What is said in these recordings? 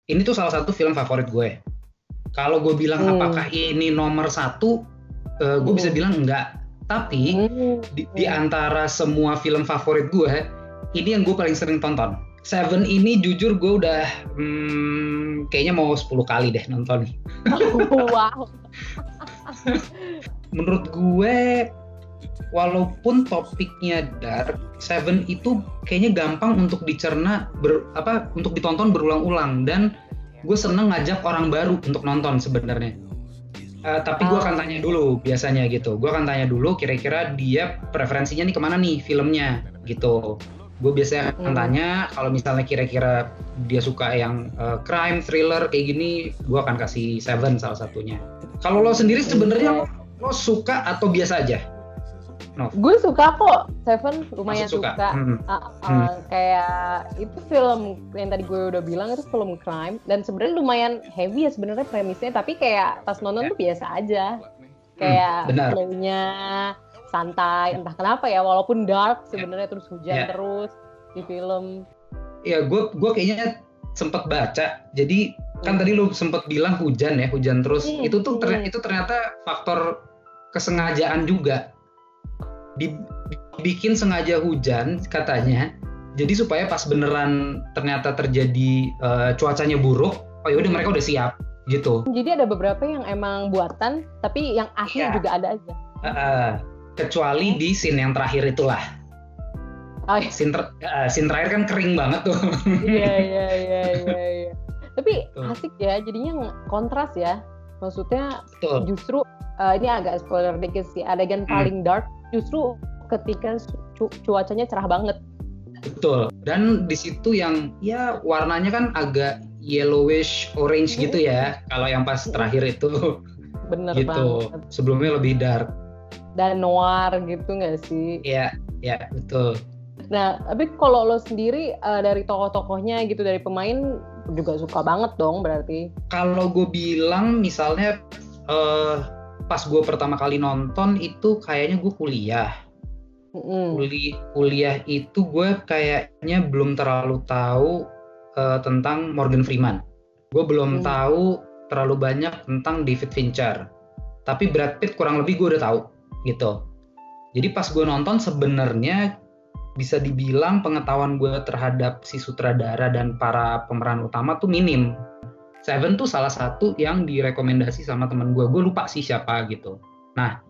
ini tuh salah satu film favorit gue. Kalau gue bilang apakah ini nomor satu, gue bisa bilang enggak. Tapi di antara semua film favorit gue, ini yang gue paling sering tonton. Seven ini jujur gue udah kayaknya mau 10 kali deh nonton. Wow. Menurut gue, walaupun topiknya dark, Seven itu kayaknya gampang untuk dicerna, untuk ditonton berulang-ulang, dan gue seneng ngajak orang baru untuk nonton sebenarnya. Tapi gue akan tanya dulu biasanya gitu. Gue akan tanya dulu kira-kira dia preferensinya nih kemana nih filmnya gitu. Gue biasanya akan tanya, kalau misalnya kira-kira dia suka yang crime, thriller kayak gini, gue akan kasih Seven salah satunya. Kalau lo sendiri sebenarnya lo suka atau biasa aja? No. Gue suka kok, Seven lumayan suka. Kayak itu film yang tadi gue udah bilang, itu film crime dan sebenarnya lumayan heavy ya sebenarnya premisnya, tapi kayak pas nonton tuh biasa aja. Kayak flow-nya santai, entah kenapa ya, walaupun dark sebenarnya, terus hujan terus di film. Ya, gue kayaknya sempet baca. Jadi kan tadi lu sempet bilang hujan terus. Itu tuh itu ternyata faktor kesengajaan juga. Dibikin sengaja hujan katanya, jadi supaya pas beneran ternyata terjadi cuacanya buruk, oh yaudah mereka udah siap gitu. Jadi ada beberapa yang emang buatan, tapi yang asli juga ada aja. Kecuali di scene yang terakhir itulah. Scene terakhir kan kering banget tuh. Iya. Tapi asik ya, jadinya kontras ya. Maksudnya justru ini agak spoiler dikit sih, adegan paling dark justru ketika cuacanya cerah banget. Betul. Dan di situ yang ya warnanya kan agak yellowish orange gitu ya. Kalau yang pas terakhir itu. Bener gitu. Banget. Sebelumnya lebih dark. Dan noir gitu nggak sih? Iya, betul. Nah, tapi kalau lo sendiri dari tokoh-tokohnya gitu, dari pemain juga suka banget dong berarti? Kalau gue bilang misalnya pas gue pertama kali nonton itu kayaknya gue kuliah. Kuliah itu gue kayaknya belum terlalu tahu tentang Morgan Freeman. Gue belum tahu terlalu banyak tentang David Fincher. Tapi Brad Pitt kurang lebih gue udah tahu gitu. Jadi pas gue nonton sebenarnya bisa dibilang pengetahuan gue terhadap si sutradara dan para pemeran utama tuh minim. Seven tuh salah satu yang direkomendasi sama teman gue lupa sih siapa gitu. Nah,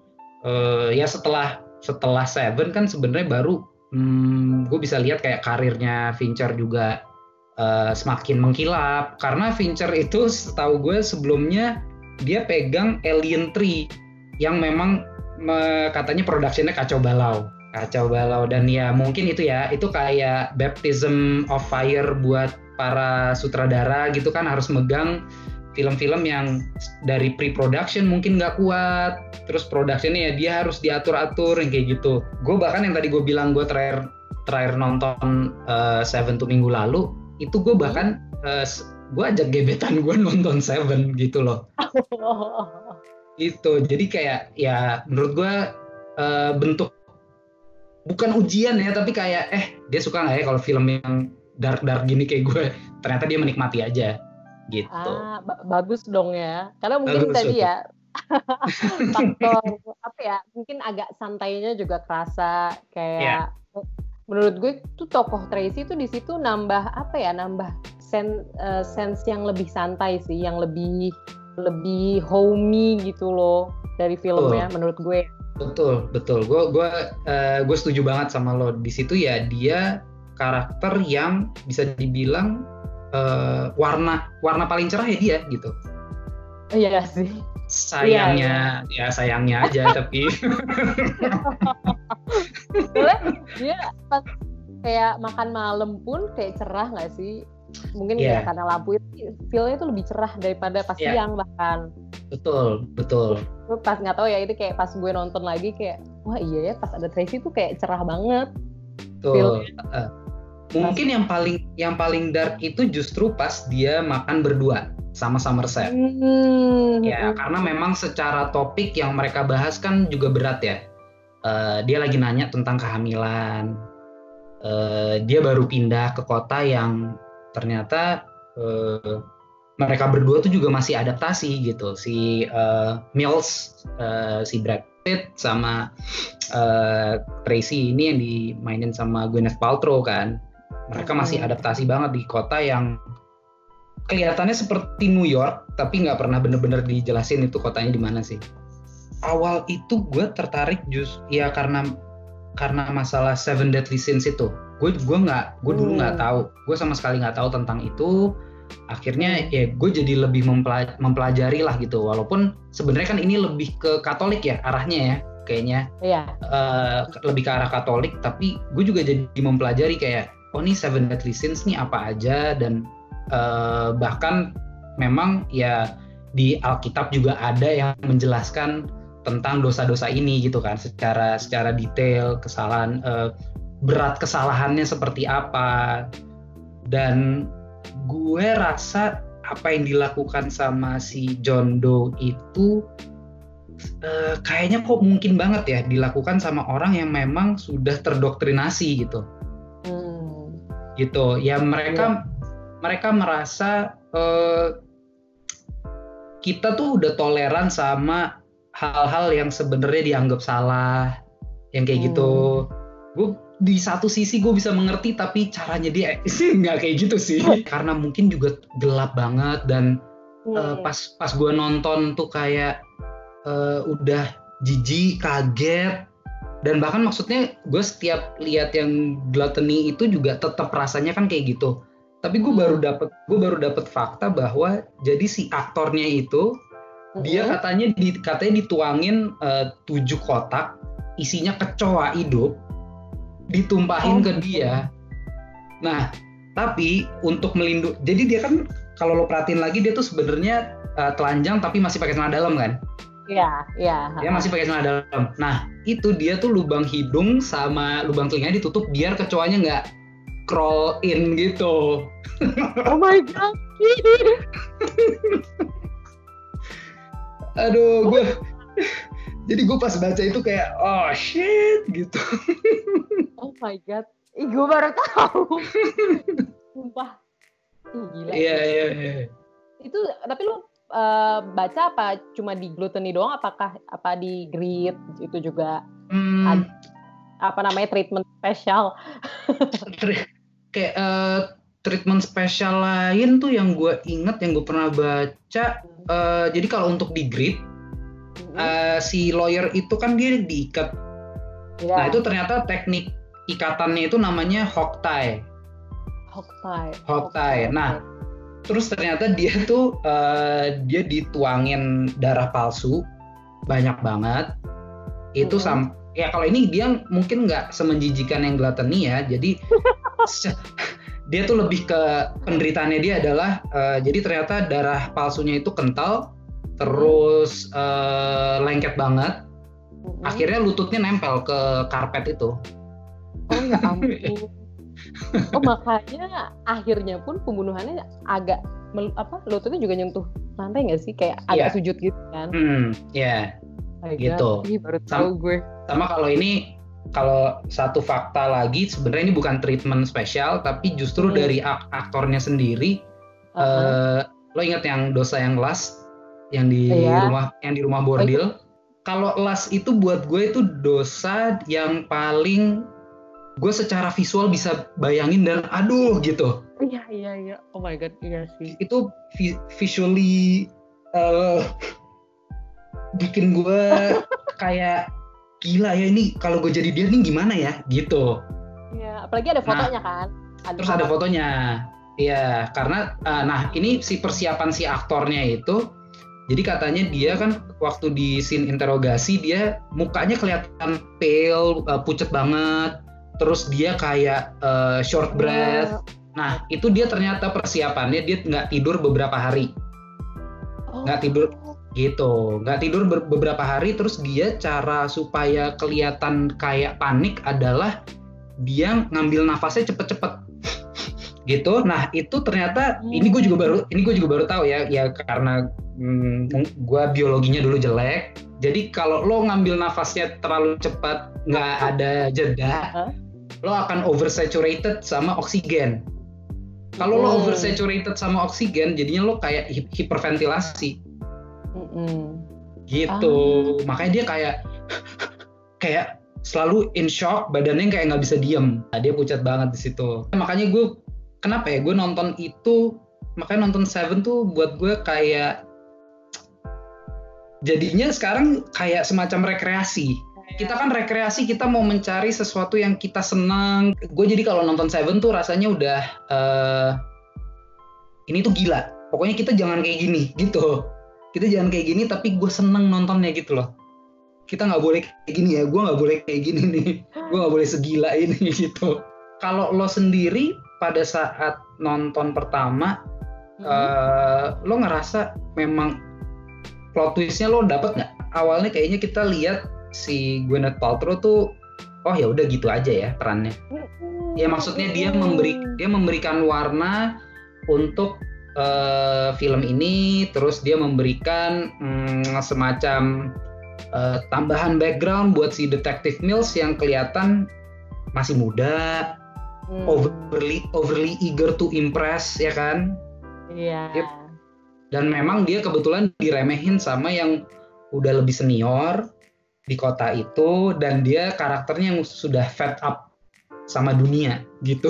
ya setelah Seven kan sebenarnya baru gue bisa lihat kayak karirnya Fincher juga semakin mengkilap, karena Fincher itu setahu gue sebelumnya dia pegang Alien 3 yang memang katanya produksinya kacau balau, dan ya mungkin itu kayak baptism of fire buat para sutradara gitu kan, harus megang film-film yang dari pre-production mungkin nggak kuat, terus productionnya ya dia harus diatur-atur yang kayak gitu. Gue bahkan yang tadi gue bilang gue terakhir nonton Seven tuh minggu lalu, itu gue bahkan gue ajak gebetan gue nonton Seven gitu loh. Gitu, jadi kayak ya menurut gue bentuk bukan ujian ya, tapi kayak dia suka nggak ya kalau film yang dark gini kayak gue, ternyata dia menikmati aja gitu. Bagus dong ya, karena mungkin tadi ya faktor apa ya, mungkin agak santainya juga kerasa kayak menurut gue tuh tokoh Tracy tuh di situ nambah sense yang lebih santai sih, yang lebih homey gitu loh dari filmnya menurut gue. Betul. Gue setuju banget sama lo di situ ya, dia karakter yang bisa dibilang warna paling cerah ya dia gitu. Iya sih. Sayangnya aja tapi. Soalnya dia pas kayak makan malam pun kayak cerah nggak sih? Mungkin ya karena lampu itu feel-nya tuh lebih cerah daripada pas siang bahkan. Betul. Gue pas nggak tahu ya, itu kayak pas gue nonton lagi kayak wah iya ya, pas ada Tracy tuh kayak cerah banget. Betul. Mungkin yang paling dark itu justru pas dia makan berdua sama Somerset. Ya karena memang secara topik yang mereka bahas kan juga berat ya. Dia lagi nanya tentang kehamilan. Dia baru pindah ke kota yang ternyata mereka berdua tuh juga masih adaptasi gitu, si Mills, si Brad Pitt sama Tracy ini yang dimainin sama Gwyneth Paltrow kan, mereka masih adaptasi banget di kota yang kelihatannya seperti New York tapi nggak pernah bener-bener dijelasin itu kotanya di mana sih. Awal itu gue tertarik ya karena masalah Seven Deadly Sins itu. Gue dulu nggak tahu, gue sama sekali nggak tahu tentang itu. Akhirnya ya gue jadi lebih mempelajari lah gitu, walaupun sebenarnya kan ini lebih ke Katolik ya arahnya ya kayaknya. Lebih ke arah Katolik, tapi gue juga jadi mempelajari kayak nih Seven Deadly Sins nih apa aja, dan bahkan memang ya di Alkitab juga ada yang menjelaskan tentang dosa-dosa ini gitu kan, secara detail, kesalahan, berat kesalahannya seperti apa. Dan gue rasa apa yang dilakukan sama si John Doe itu kayaknya kok mungkin banget ya dilakukan sama orang yang memang sudah terdoktrinasi gitu. Gitu ya, mereka merasa kita tuh udah toleran sama hal-hal yang sebenarnya dianggap salah, yang kayak gitu. Gue di satu sisi gue bisa mengerti, tapi caranya dia nggak kayak gitu sih. Karena mungkin juga gelap banget, dan pas gue nonton tuh kayak udah jijik, kaget, dan bahkan maksudnya gue setiap lihat yang Gluttony itu juga tetap rasanya kan kayak gitu. Tapi gue baru dapet fakta bahwa jadi si aktornya itu dia katanya dituangin 7 kotak isinya kecoa hidup, ditumpahin ke dia. Nah, tapi untuk melindungi, jadi dia kan kalau lo perhatiin lagi dia tuh sebenarnya telanjang tapi masih pakai celana dalam kan? Iya. Dia masih pakai celana dalam. Nah, itu dia tuh lubang hidung sama lubang telinganya ditutup biar kecoanya nggak crawl in gitu. Oh my god. Aduh, jadi gue pas baca itu kayak oh shit gitu. Oh my god, gue baru tahu. Sumpah, gila. Iya. Itu tapi lu baca apa cuma di Gluttony doang? Apa di Greed itu juga ada, apa namanya, treatment spesial? Kayak treatment spesial lain tuh yang gue inget, yang gue pernah baca. Jadi kalau untuk di Greed, si lawyer itu kan dia diikat. Nah itu ternyata teknik ikatannya itu namanya hog tie. Nah terus ternyata dia tuh dia dituangin darah palsu banyak banget. Itu ya kalau ini dia mungkin nggak semenjijikan yang Gluttony ya. Jadi dia tuh lebih ke penderitaannya dia adalah jadi ternyata darah palsunya itu kental, terus lengket banget. Akhirnya lututnya nempel ke karpet itu. Oh ya ampun. Oh makanya akhirnya pun pembunuhannya agak lututnya juga nyentuh lantai nggak sih, kayak agak sujud gitu kan? Gitu. Baru tahu gue. Sama kalau satu fakta lagi, sebenarnya ini bukan treatment spesial, tapi justru dari aktornya sendiri. Lo ingat yang dosa yang last, yang di rumah bordil? Kalau last itu buat gue itu dosa yang paling gue secara visual bisa bayangin dan aduh gitu. Iya. Oh my god, iya sih. Itu visually bikin gue kayak gila ya, ini kalau gue jadi dia nih gimana ya gitu. Iya, apalagi ada fotonya kan. Ada fotonya. Iya, karena ini si persiapan si aktornya itu. Jadi katanya dia kan waktu di scene interogasi dia mukanya kelihatan pale, pucet banget. Terus dia kayak short breath. Nah itu dia ternyata persiapannya dia nggak tidur beberapa hari. Nggak tidur gitu, nggak tidur beberapa hari. Terus dia cara supaya kelihatan kayak panik adalah dia ngambil nafasnya cepet-cepet gitu. Nah itu ternyata ini gue juga baru tahu ya karena gue biologinya dulu jelek. Jadi kalau lo ngambil nafasnya terlalu cepat, nggak ada jeda, lo akan oversaturated sama oksigen. Kalau lo oversaturated sama oksigen, jadinya lo kayak hiperventilasi. Gitu. Makanya dia kayak selalu in shock, badannya kayak nggak bisa diem. Nah, dia pucat banget di situ. Makanya gue, kenapa ya gue nonton itu, makanya nonton Seven tuh buat gue kayak, jadinya sekarang kayak semacam rekreasi. Kita kan rekreasi, kita mau mencari sesuatu yang kita senang. Gue jadi kalau nonton Seven tuh rasanya udah ini tuh gila. Pokoknya kita jangan kayak gini gitu. Kita jangan kayak gini tapi gue seneng nontonnya gitu loh. Kita nggak boleh kayak gini ya. Gue nggak boleh kayak gini nih. Gue nggak boleh segila ini gitu. Kalau lo sendiri pada saat nonton pertama, lo ngerasa memang plot twistnya lo dapet nggak? Awalnya kayaknya kita lihat si Gwyneth Paltrow tuh, oh ya udah gitu aja ya perannya. Ya maksudnya dia memberikan warna untuk film ini, terus dia memberikan semacam tambahan background buat si Detective Mills yang kelihatan masih muda, overly eager to impress, ya kan? Iya. Dan memang dia kebetulan diremehin sama yang udah lebih senior di kota itu, dan dia karakternya yang sudah fed up sama dunia gitu.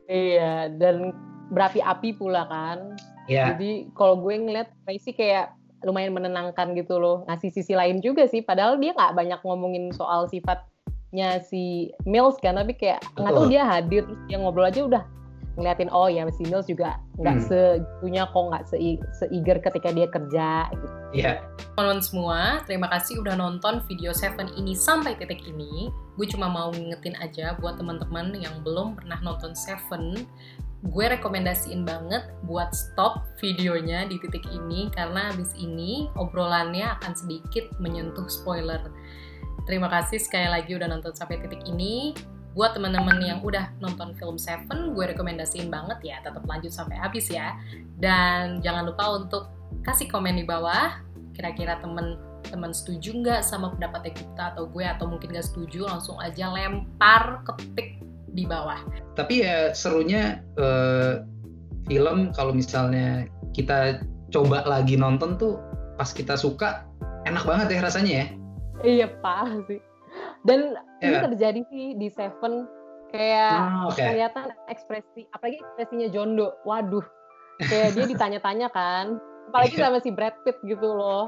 Iya, dan berapi-api pula kan. Iya. Jadi kalau gue ngeliat sih kayak lumayan menenangkan gitu loh, ngasih sisi lain juga sih, padahal dia nggak banyak ngomongin soal sifatnya si Mills kan, tapi kayak nggak tahu dia hadir terus dia ngobrol aja udah ngeliatin, oh ya si Mills juga nggak segitunya kok, nggak se-eager ketika dia kerja gitu. Iya. Teman-teman semua, terima kasih udah nonton video Seven ini sampai titik ini. Gue cuma mau ngingetin aja buat teman-teman yang belum pernah nonton Seven, gue rekomendasiin banget buat stop videonya di titik ini, karena habis ini obrolannya akan sedikit menyentuh spoiler. Terima kasih sekali lagi udah nonton sampai titik ini. Buat teman-teman yang udah nonton film Seven, gue rekomendasiin banget ya tetap lanjut sampai habis ya. Dan jangan lupa untuk kasih komen di bawah, kira-kira teman-teman setuju nggak sama pendapatnya kita atau gue, atau mungkin nggak setuju, langsung aja lempar ketik di bawah. Tapi ya serunya film kalau misalnya kita coba lagi nonton tuh pas kita suka, enak banget ya rasanya ya. Iya parah sih. Dan ini terjadi sih di Seven, kayak kelihatan ekspresi, apalagi ekspresinya Jondo, waduh, kayak dia ditanya-tanya kan, apalagi sama si Brad Pitt gitu loh,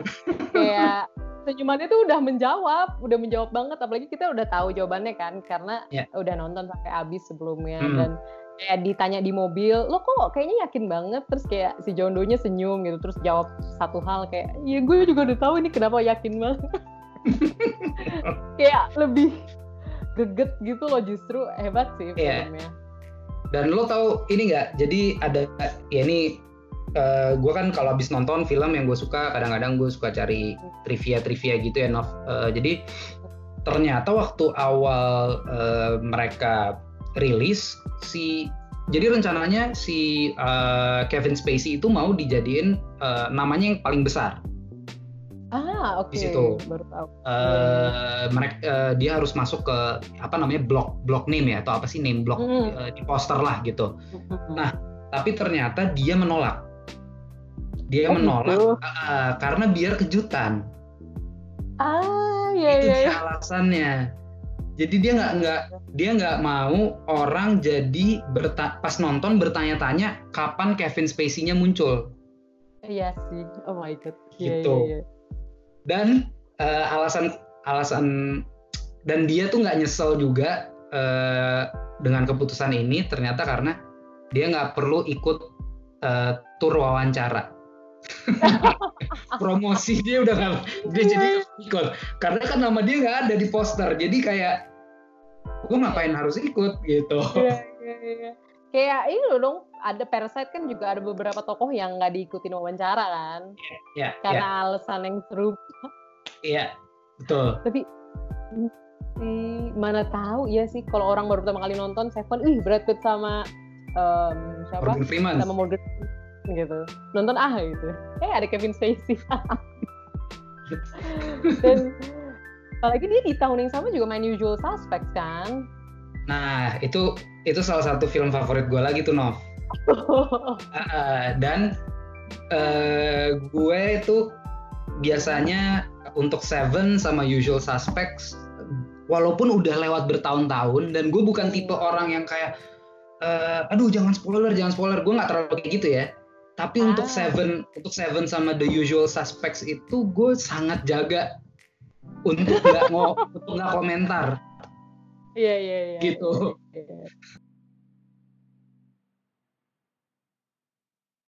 kayak senyumannya tuh udah menjawab banget, apalagi kita udah tahu jawabannya kan, karena udah nonton sampai habis sebelumnya, dan kayak ditanya di mobil, lo kok kayaknya yakin banget, terus kayak si Jondonya senyum gitu, terus jawab satu hal kayak, iya gue juga udah tahu ini kenapa yakin banget. Kayak lebih geget gitu loh, justru hebat sih filmnya. Dan lo tahu ini nggak? Jadi ada ya ini gue kan kalau habis nonton film yang gue suka, kadang-kadang gue suka cari trivia gitu ya, Nov. Jadi ternyata waktu awal mereka rilis jadi rencananya si Kevin Spacey itu mau dijadiin namanya yang paling besar. Oke. Di situ. Baru tahu. Dia harus masuk ke block name ya, atau apa sih, name block di poster lah gitu. Nah, tapi ternyata dia menolak. Dia menolak gitu? Karena biar kejutan. Itu dia alasannya. Jadi dia nggak mau orang jadi pas nonton bertanya-tanya kapan Kevin Spacey-nya muncul. Iya sih. Oh my god. Gitu. Iya. Dan alasan dan dia tuh nggak nyesel juga dengan keputusan ini, ternyata karena dia nggak perlu ikut tur wawancara. Promosi dia udah nggak, dia jadi ikut karena kan nama dia nggak ada di poster, jadi kayak gue ngapain harus ikut gitu. Iya. Kayak ini loh dong, ada Parasite kan juga ada beberapa tokoh yang nggak diikutin wawancara kan, karena alasan yang serupa. Iya, betul. Tapi mana tahu ya sih, kalau orang baru pertama kali nonton Seven, Brad Pitt sama siapa? Morgan Freeman. Sama Morgan gitu. Nonton gitu. Ada Kevin Spacey. Dan apalagi dia di tahun yang sama juga main Usual Suspects kan. Nah, itu salah satu film favorit gue lagi tuh, Nov. Dan gue itu biasanya untuk Seven sama Usual Suspects, walaupun udah lewat bertahun-tahun, dan gue bukan tipe orang yang kayak aduh jangan spoiler, gue nggak terlalu kayak gitu ya. Tapi untuk Seven sama The Usual Suspects itu gue sangat jaga untuk nggak komentar. Iya. Gitu.